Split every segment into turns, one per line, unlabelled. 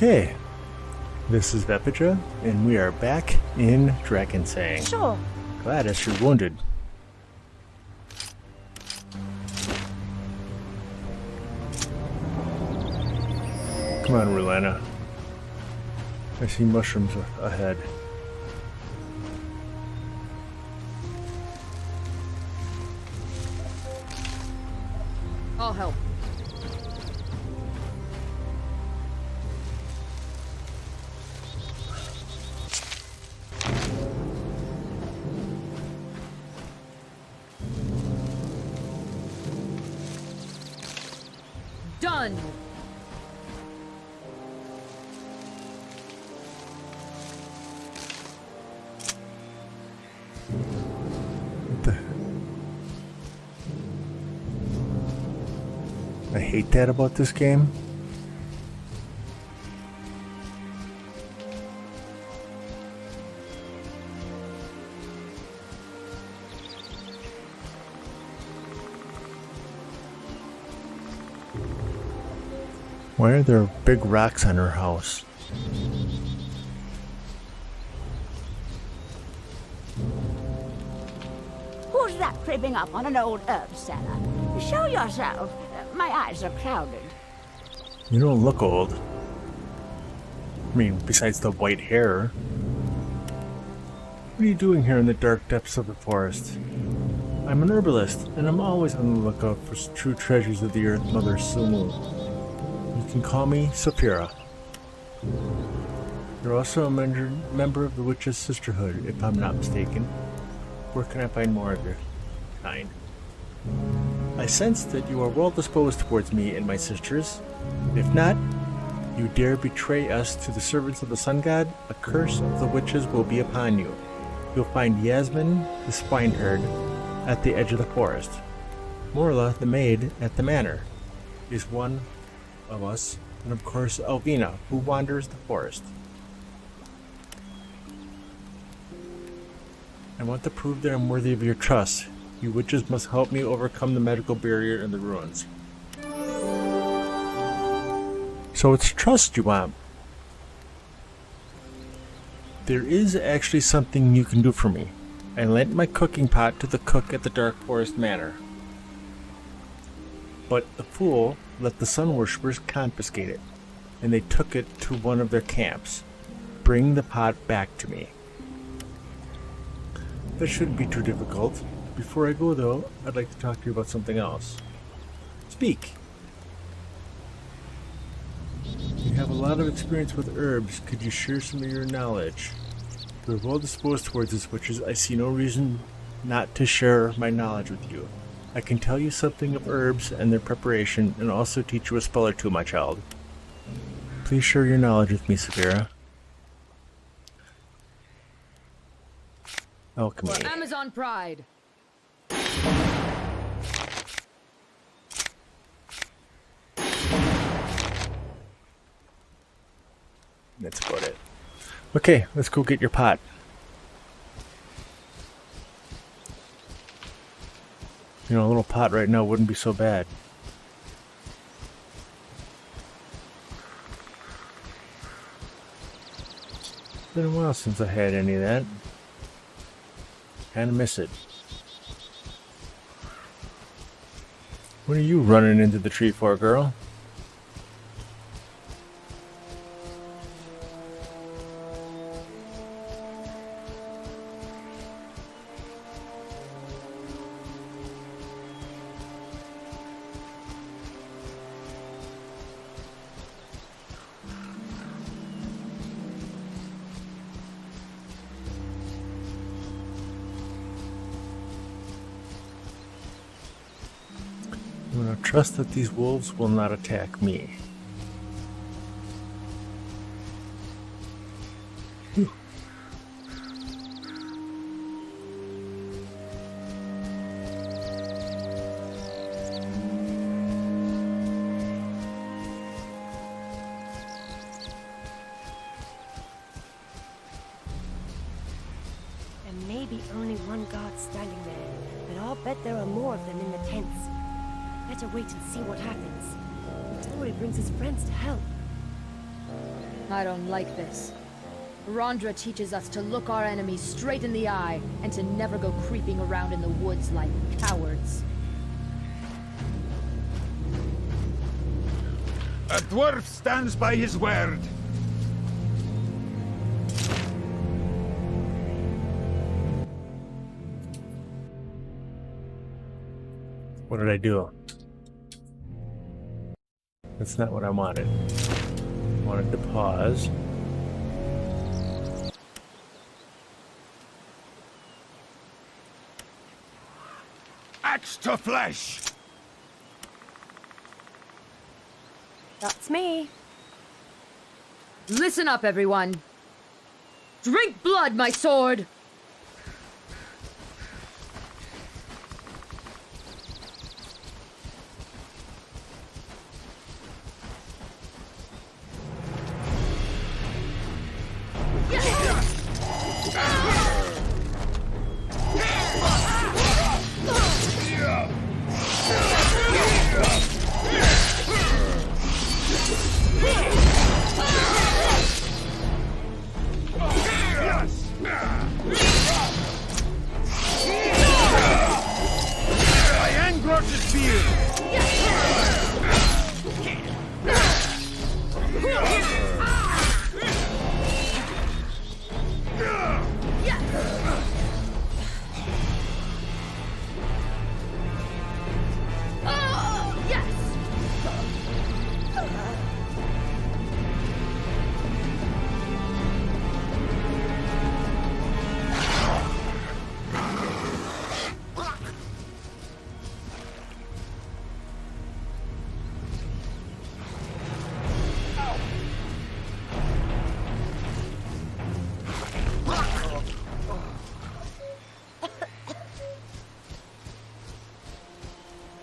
Okay, this is Vepija, and we are back in Drakensang.
Sure.
Gladys, you're wounded. Come on, Rulana. I see mushrooms ahead.
I'll help. Done.
What the? I hate that about this game. Why are there big rocks on her house?
Who's that creeping up on an old herb seller? Show yourself. My eyes are clouded.
You don't look old. I mean, besides the white hair. What are you doing here in the dark depths of the forest? I'm an herbalist, and I'm always on the lookout for true treasures of the Earth Mother Sumu. You can call me Saphira. You're also a member of the Witches' Sisterhood, if I'm not mistaken. Where can I find more of your kind? I sense that you are well disposed towards me and my sisters. If not, you dare betray us to the servants of the Sun God, a curse of the witches will be upon you. You'll find Yasmin, the swineherd, at the edge of the forest. Morla, the maid, at the manor, is one of us, and of course Elvina, who wanders the forest. I want to prove that I'm worthy of your trust. You witches must help me overcome the medical barrier in the ruins. So it's trust you want. There is actually something you can do for me. I lent my cooking pot to the cook at the Dark Forest Manor. But the fool let the sun worshippers confiscate it, and they took it to one of their camps. Bring the pot back to me. That shouldn't be too difficult. Before I go, though, I'd like to talk to you about something else. Speak. You have a lot of experience with herbs. Could you share some of your knowledge? You're well disposed towards us witches. I see no reason not to share my knowledge with you. I can tell you something of herbs and their preparation, and also teach you a spell or two, my child. Please share your knowledge with me, Saphira. Alchemy.
For Amazon Pride.
That's about it. Okay, let's go get your pot. You know, a little pot right now wouldn't be so bad. It's been a while since I had any of that. Kinda miss it. What are you running into the tree for, girl? I'm going to trust that these wolves will not attack me. Whew.
There may be only one guard standing there, but I'll bet there are more of them in the tents. Better wait and see what happens. Tori brings his friends to help.
I don't like this. Rondra teaches us to look our enemies straight in the eye and to never go creeping around in the woods like cowards.
A dwarf stands by his word.
What did I do? That's not what I wanted. I wanted to pause.
Axe to flesh!
That's me.
Listen up, everyone. Drink blood, my sword!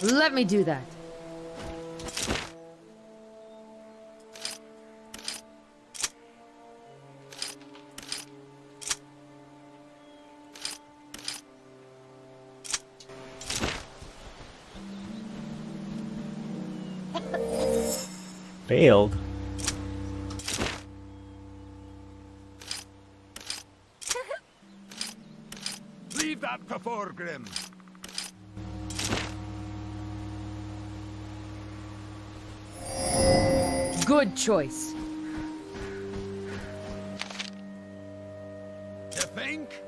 Let me do that.
Failed?
Leave that to Thorgrim.
Good choice.
You think?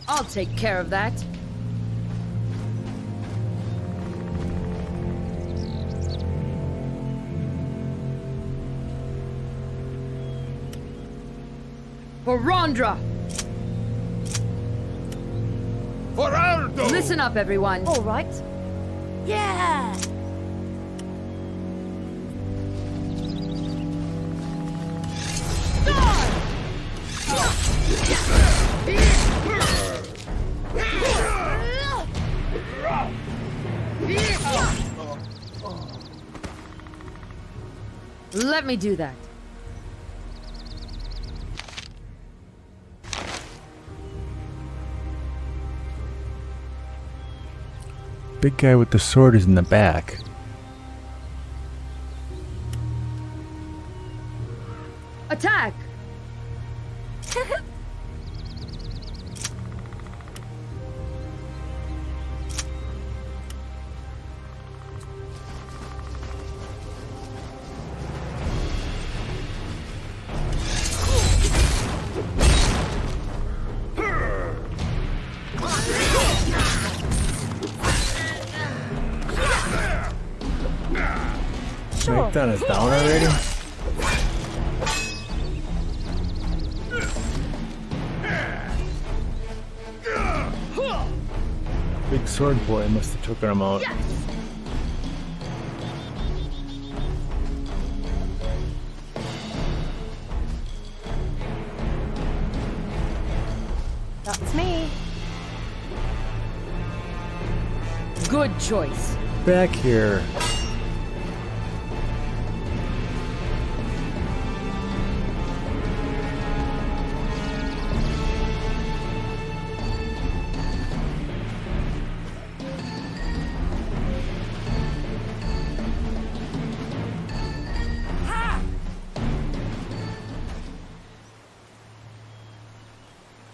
I'll take care of that. For Rondra!
For Ardo!
Listen up, everyone.
All right.
Yeah!
Let me do that.
Big guy with the sword is in the back.
Attack!
Smackdown is down already? Big sword boy must have taken him out.
Good choice.
Back here.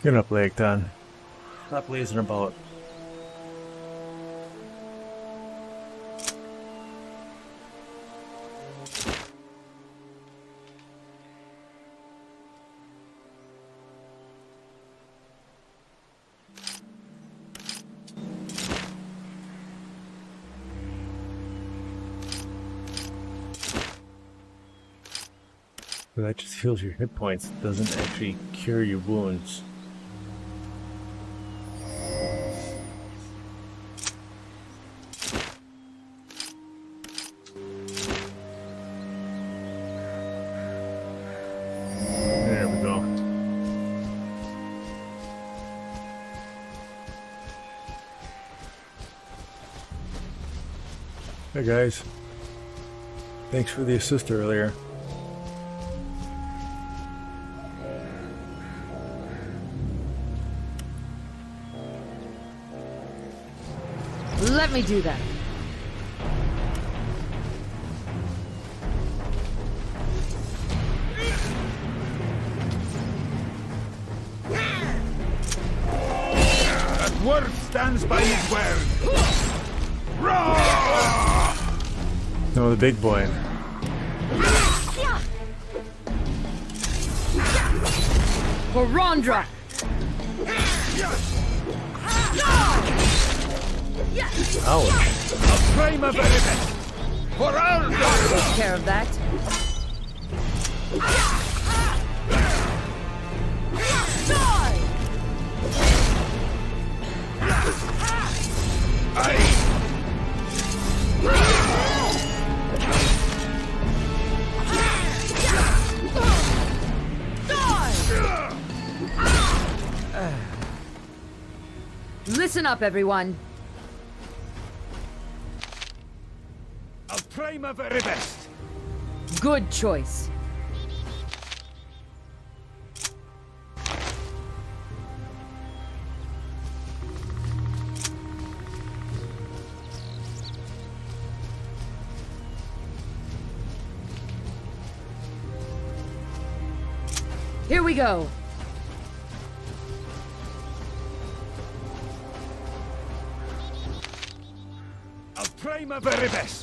Get up, Leagton. Stop lazing about. But that just heals your hit points. It doesn't actually cure your wounds. There we go. Hey guys. Thanks for the assist earlier.
Let me do that.
A dwarf stands by his word. Roar!
No, the big boy.
For Rondra!
Ouch.
A flame of element. For Ardo!
Take care of that. Listen up, everyone.
A flame of element.
Good choice. Here we go.
A flame of element.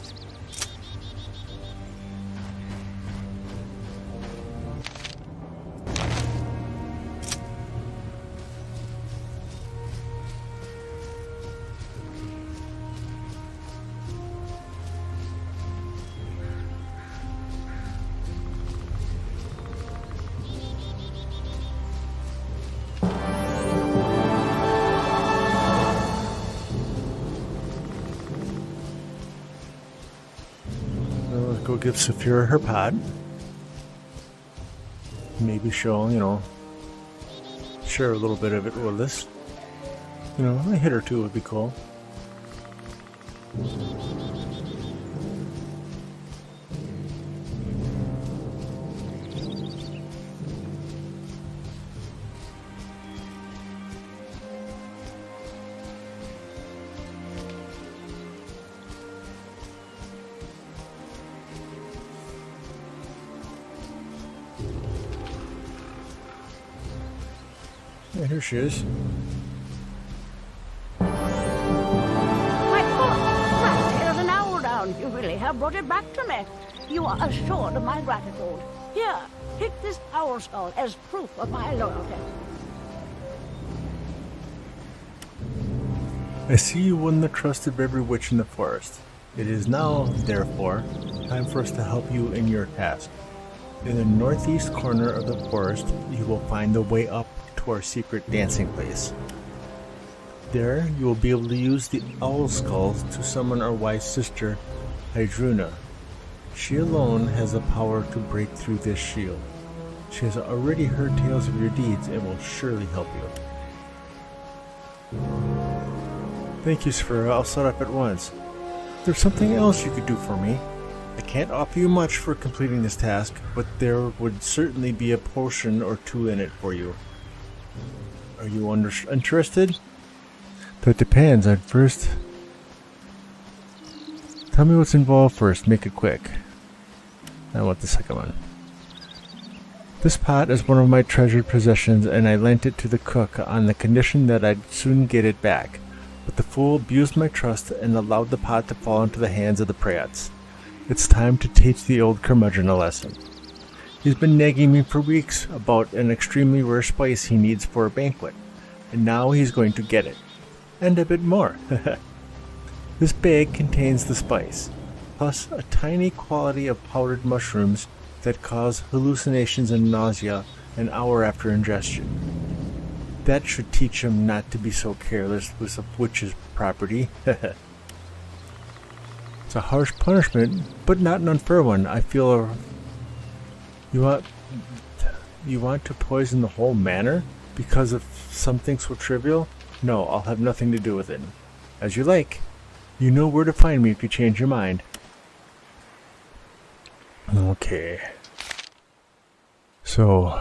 Let's go give Saphira her pod. Maybe she'll, share a little bit of it with us. A hit or two would be cool. Yeah, here she is.
My foot! That is an owl down. You really have brought it back to me. You are assured of my gratitude. Here, take this owl skull as proof of my loyalty.
I see you won the trust of every witch in the forest. It is now, therefore, time for us to help you in your task. In the northeast corner of the forest, you will find the way up to our secret dancing place. There, you will be able to use the owl skulls to summon our wise sister, Hydruna. She alone has the power to break through this shield. She has already heard tales of your deeds and will surely help you. Thank you, Sphera. I'll set up at once. There's something else you could do for me. I can't offer you much for completing this task, but there would certainly be a portion or two in it for you. Are you interested? That depends. I'd first... Tell me what's involved first. Make it quick. I want the second one. This pot is one of my treasured possessions, and I lent it to the cook on the condition that I'd soon get it back. But the fool abused my trust and allowed the pot to fall into the hands of the Prayats. It's time to teach the old curmudgeon a lesson. He's been nagging me for weeks about an extremely rare spice he needs for a banquet, and now he's going to get it. And a bit more. This bag contains the spice, plus a tiny quantity of powdered mushrooms that cause hallucinations and nausea an hour after ingestion. That should teach him not to be so careless with a witch's property. It's a harsh punishment, but not an unfair one. I feel You want to poison the whole manor because of something so trivial? No, I'll have nothing to do with it. As you like. You know where to find me if you change your mind. Okay. So,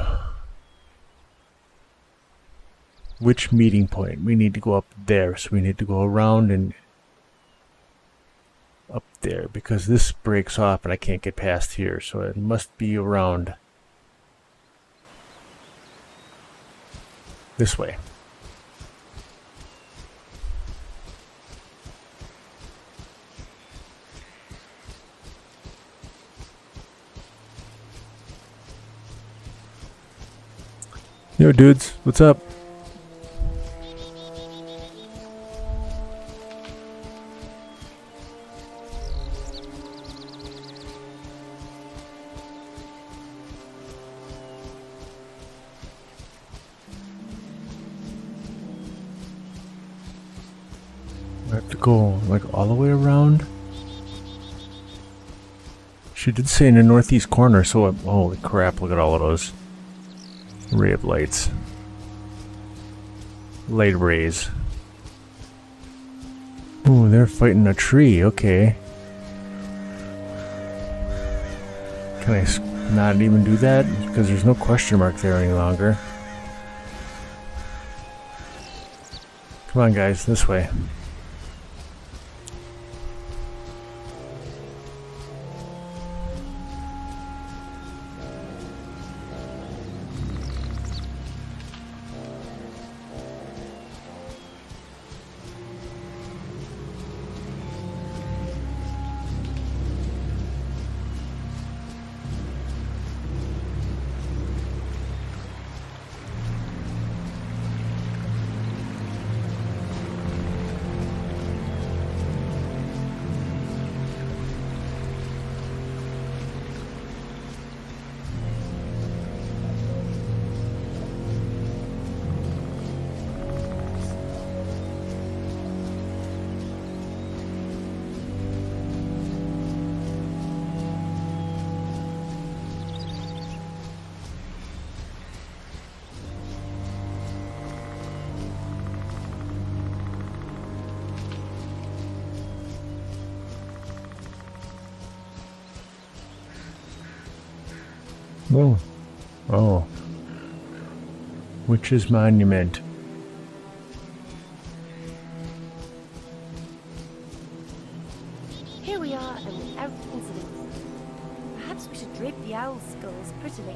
which meeting point? We need to go up there, so we need to go around and up there, because this breaks off and I can't get past here, so it must be around this way. Yo dudes, what's up? I have to go like all the way around. She did say in the northeast corner, so holy crap, look at all of those. Ray of lights. Light rays. Ooh, they're fighting a tree, okay. Can I not even do that? Because there's no question mark there any longer. Come on guys, this way. Oh. Oh. Witch's Monument.
Here we are, and without incident. Perhaps we should drape the owl skulls prettily.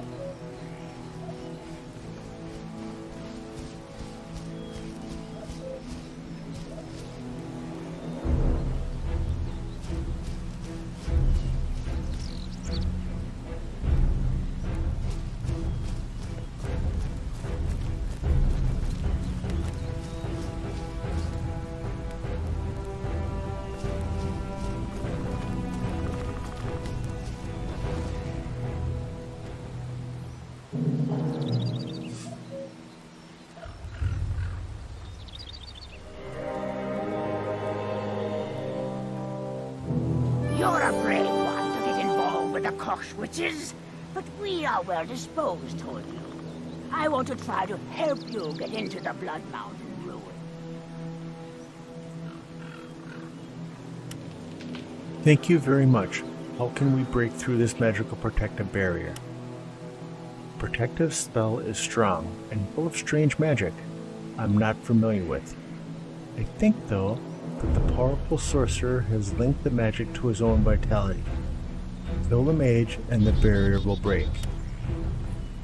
You're a brave one to get involved with the Koch witches, but we are well disposed toward you. I want to try to help you get into the Blood Mountain ruin.
Thank you very much. How can we break through this magical protective barrier? Protective spell is strong and full of strange magic I'm not familiar with. I think, though, that the powerful sorcerer has linked the magic to his own vitality. Kill the mage and the barrier will break.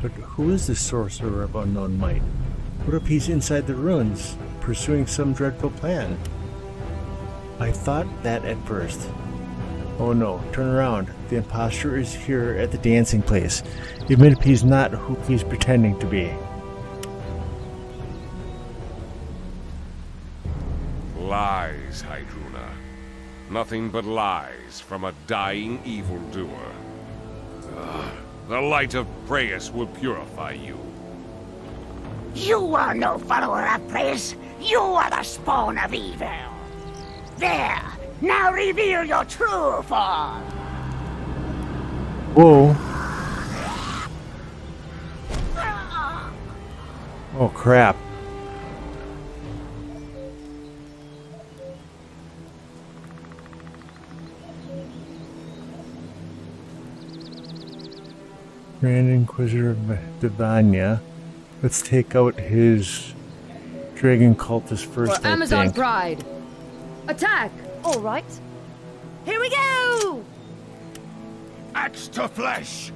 But who is this sorcerer of unknown might? What if he's inside the ruins, pursuing some dreadful plan? I thought that at first. Oh no, turn around. The impostor is here at the dancing place, even if he's not who he's pretending to be.
Lies, Hydruna. Nothing but lies from a dying evildoer. The light of Praeus will purify you.
You are no follower of Praeus. You are the spawn of evil. There, now reveal your true form.
Whoa. Oh crap. Grand Inquisitor Vanya. Let's take out his dragon cultist first,
For
I
Amazon
think.
Pride! Attack!
All right. Here we go!
Axe to flesh!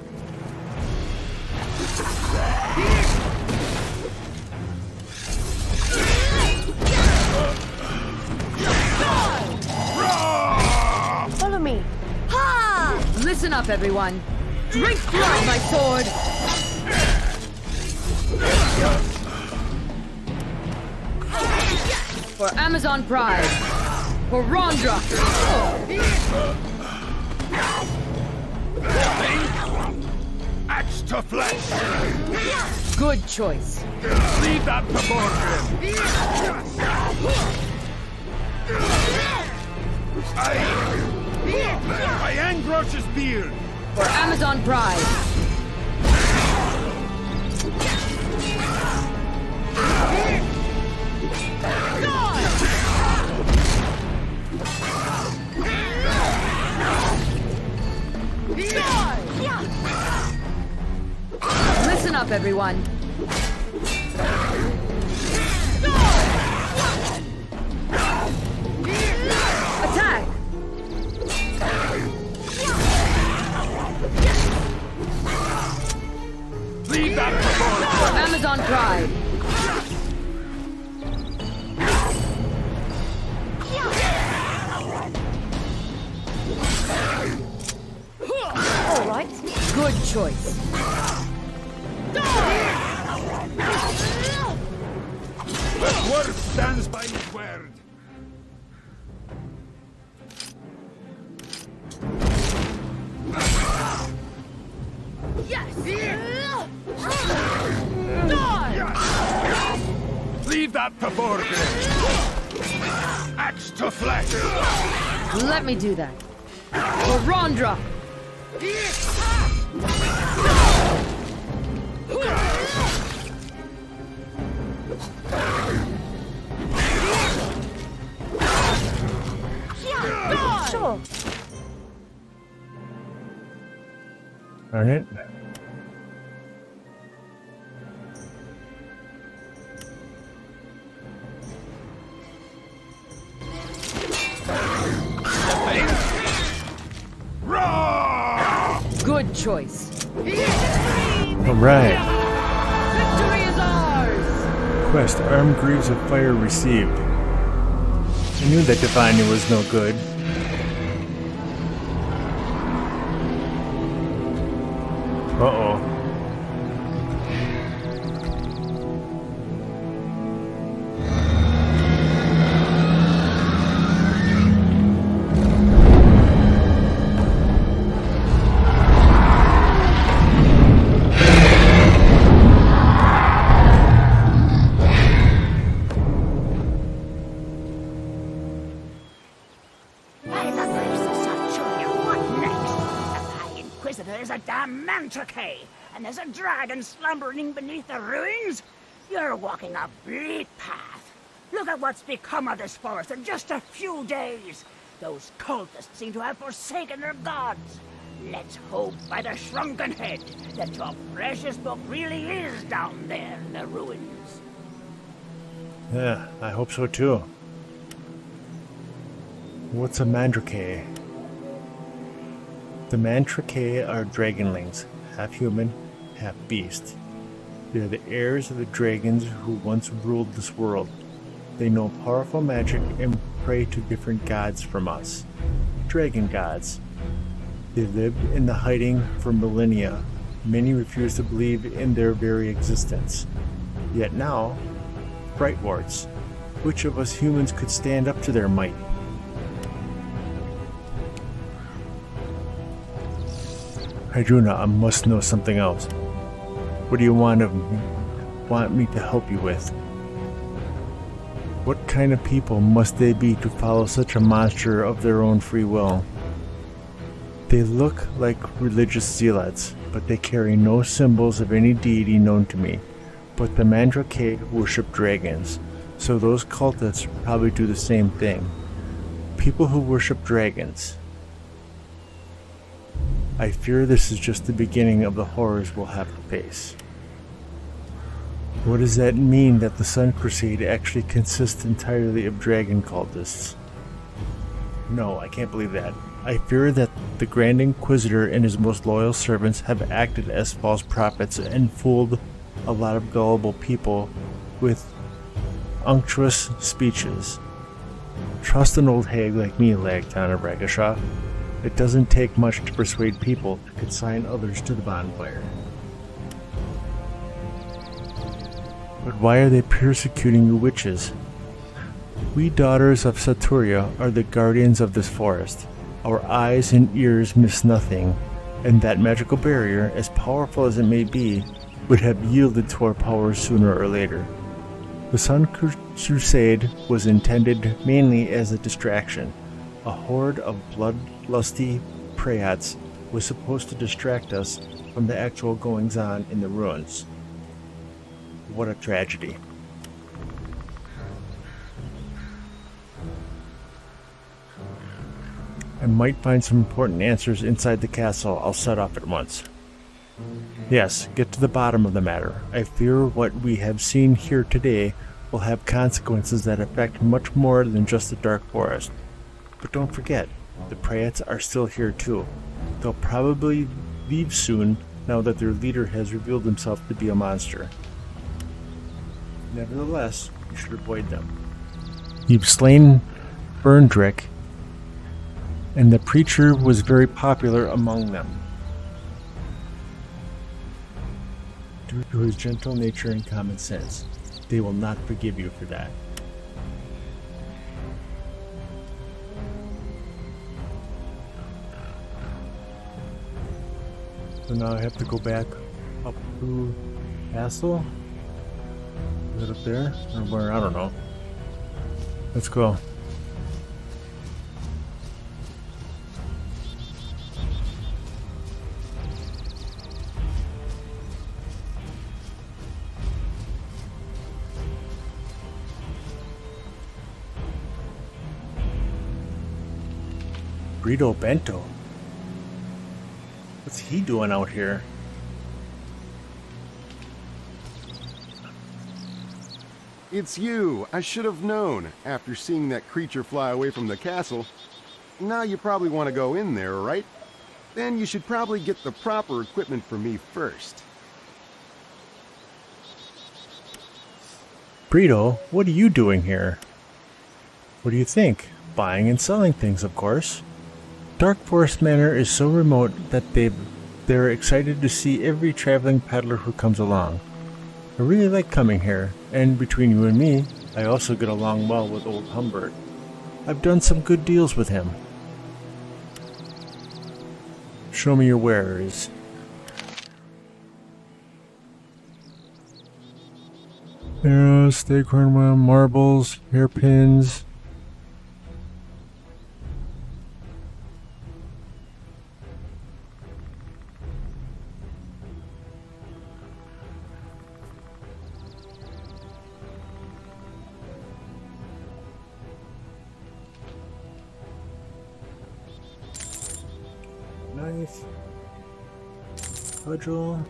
Follow me. Ha!
Listen up, everyone. Drink blood, my sword! For Amazon Pride! For Rondra!
Axe to flesh!
Good choice.
Leave that before him! I Angrosh's beard!
For Amazon Pride! Listen up, everyone. Attack!
Leave that before him!
For Amazon Pride!
All right.
Good choice.
The word stands by his word! Leave that before him! Axe to flesh!
Let me do that. For Rondra!
Sure.
Darn it.
Good choice.
Alright.
Victory is ours!
Quest, Armed Greaves of Fire received. I knew that Vanya was no good. Uh-oh.
By the grace of Saturnia, what next? The High Inquisitor is a damn mantrake, and there's a dragon slumbering beneath the ruins? You're walking a bleak path. Look at what's become of this forest in just a few days. Those cultists seem to have forsaken their gods. Let's hope by the shrunken head that your precious book really is down there in the ruins.
Yeah, I hope so too. What's a mandrake? The mandrake are dragonlings, half human, half beast. They are the heirs of the dragons who once ruled this world. They know powerful magic and pray to different gods from us. Dragon gods. They lived in the hiding for millennia. Many refuse to believe in their very existence. Yet now, fright wards. Which of us humans could stand up to their might? Hydruna, I must know something else. What do you want me to help you with? What kind of people must they be to follow such a monster of their own free will? They look like religious zealots, but they carry no symbols of any deity known to me. But the Mandrake worship dragons, so those cultists probably do the same thing. People who worship dragons. I fear this is just the beginning of the horrors we'll have to face. What does that mean that the Sun Crusade actually consists entirely of dragon cultists? No, I can't believe that. I fear that the Grand Inquisitor and his most loyal servants have acted as false prophets and fooled a lot of gullible people with unctuous speeches. Trust an old hag like me, Lagtana Bragashaw. It doesn't take much to persuade people to consign others to the bonfire. But why are they persecuting you witches? We daughters of Saturia are the guardians of this forest. Our eyes and ears miss nothing, and that magical barrier, as powerful as it may be, would have yielded to our powers sooner or later. The Sun Crusade was intended mainly as a distraction. A horde of bloodlusty prayats was supposed to distract us from the actual goings-on in the ruins. What a tragedy. I might find some important answers inside the castle. I'll set off at once. Yes, get to the bottom of the matter. I fear what we have seen here today will have consequences that affect much more than just the Dark Forest. But don't forget, the Prayats are still here too. They'll probably leave soon now that their leader has revealed himself to be a monster. Nevertheless, you should avoid them. You've slain Berndrick, and the preacher was very popular among them. Due to his gentle nature and common sense, they will not forgive you for that. So now I have to go back up to Castle? Is it up there? Or where? I don't know. Let's go. Burrito Bento? What's he doing out here?
It's you! I should have known, after seeing that creature fly away from the castle. Now you probably want to go in there, right? Then you should probably get the proper equipment for me first.
Burrito, what are you doing here? What do you think? Buying and selling things, of course. Dark Forest Manor is so remote that they're excited to see every traveling peddler who comes along. I really like coming here, and between you and me, I also get along well with old Humbert. I've done some good deals with him. Show me your wares. Arrows, staghorn wool, marbles, hairpins. knife. Cudgel.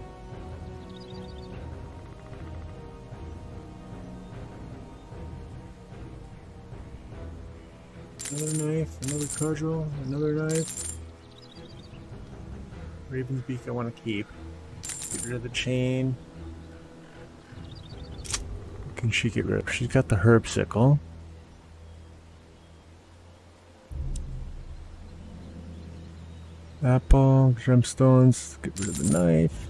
Another knife, another cudgel, another knife. Raven's beak I want to keep. Get rid of the chain. What can she get rid of? She's got the herb sickle. Apple, gemstones, get rid of the knife.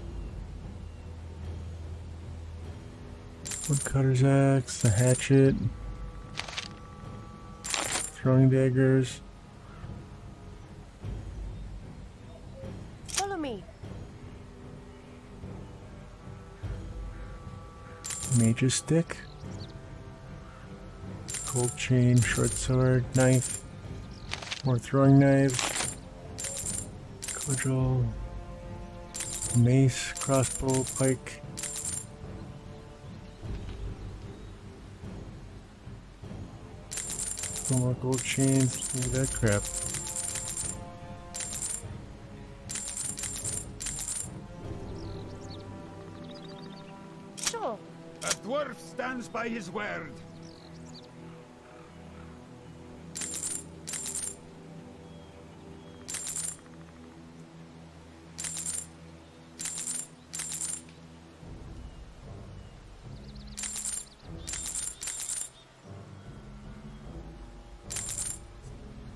Woodcutter's axe, the hatchet. Throwing daggers.
Follow me.
Mage's stick. Gold chain, short sword, knife. More throwing knives. Cudgel. Mace, crossbow, pike. Some more gold chains. Look at that crap.
Sure.
A dwarf stands by his word.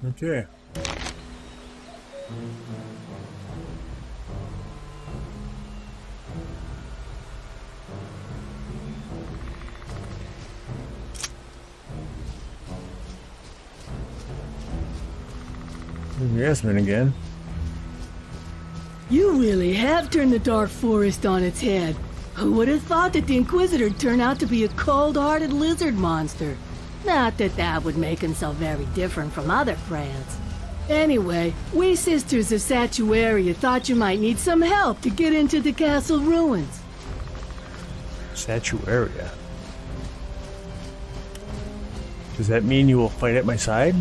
Okay. There's Yasmin again.
You really have turned the Dark Forest on its head. Who would have thought that the Inquisitor'd turn out to be a cold-hearted lizard monster? Not that that would make him so very different from other Freys. Anyway, we Sisters of Satuaria thought you might need some help to get into the castle ruins.
Satuaria. Does that mean you will fight at my side?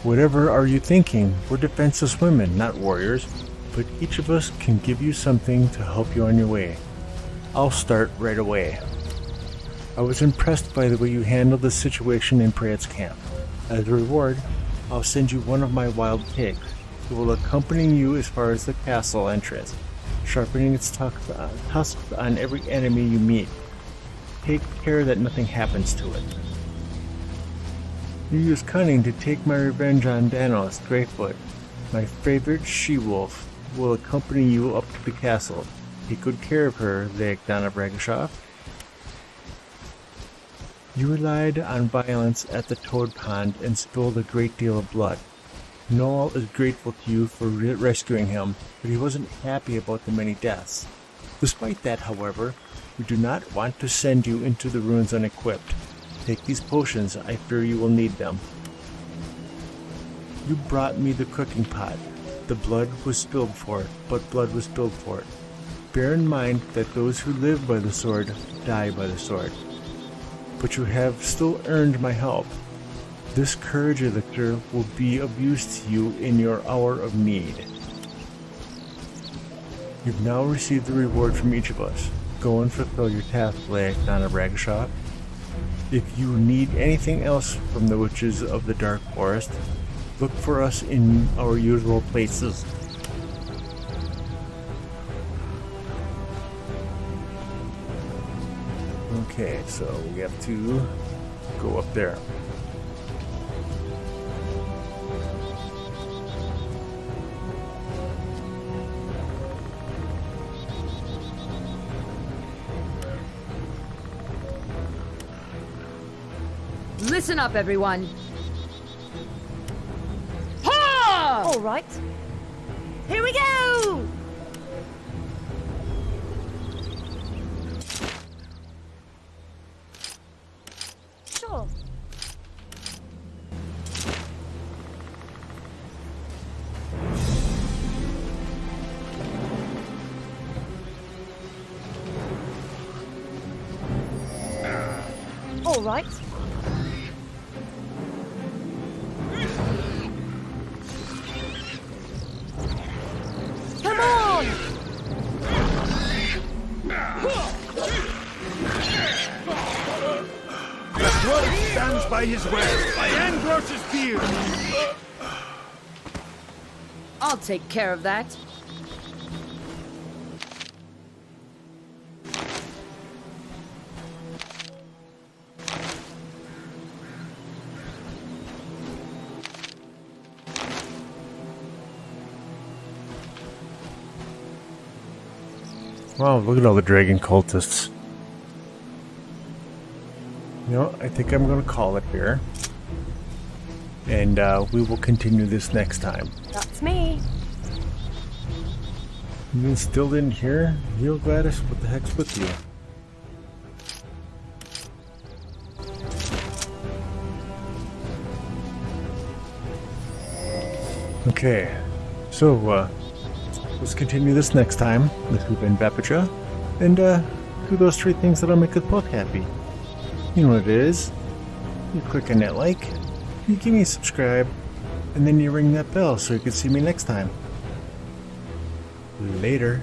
Whatever are you thinking? We're defenseless women, not warriors. But each of us can give you something to help you on your way. I'll start right away. I was impressed by the way you handled the situation in Prayet's camp. As a reward, I'll send you one of my wild pigs. It will accompany you as far as the castle entrance, sharpening its tusks on every enemy you meet. Take care that nothing happens to it. You use cunning to take my revenge on Danos, Greyfoot. My favorite she-wolf will accompany you up to the castle. Take good care of her, Dana Bragashoff. You relied on violence at the Toad Pond and spilled a great deal of blood. Noel is grateful to you for rescuing him, but he wasn't happy about the many deaths. Despite that, however, we do not want to send you into the ruins unequipped. Take these potions, I fear you will need them. You brought me the cooking pot. The blood was spilled for it, but blood was spilled for it. Bear in mind that those who live by the sword die by the sword. But you have still earned my help. This courage elixir will be of use to you in your hour of need. You've now received the reward from each of us. Go and fulfill your task, Dana Bragashoff. If you need anything else from the Witches of the Dark Forest, look for us in our usual places. Okay, so we have to go up there.
Listen up, everyone. Ha!
All right. Here we go! Sure. All right.
by his well, by Andros's beard!
I'll take care of that.
Wow, look at all the dragon cultists. You know, I think I'm going to call it here. And we will continue this next time.
That's me.
You still didn't hear? Heal Gladys, what the heck's with you? Okay, so let's continue this next time with Hoopa and Vapija, and do those 3 things that'll make us both happy. You know what it is. You click on that like, you give me a subscribe, and then you ring that bell so you can see me next time. Later.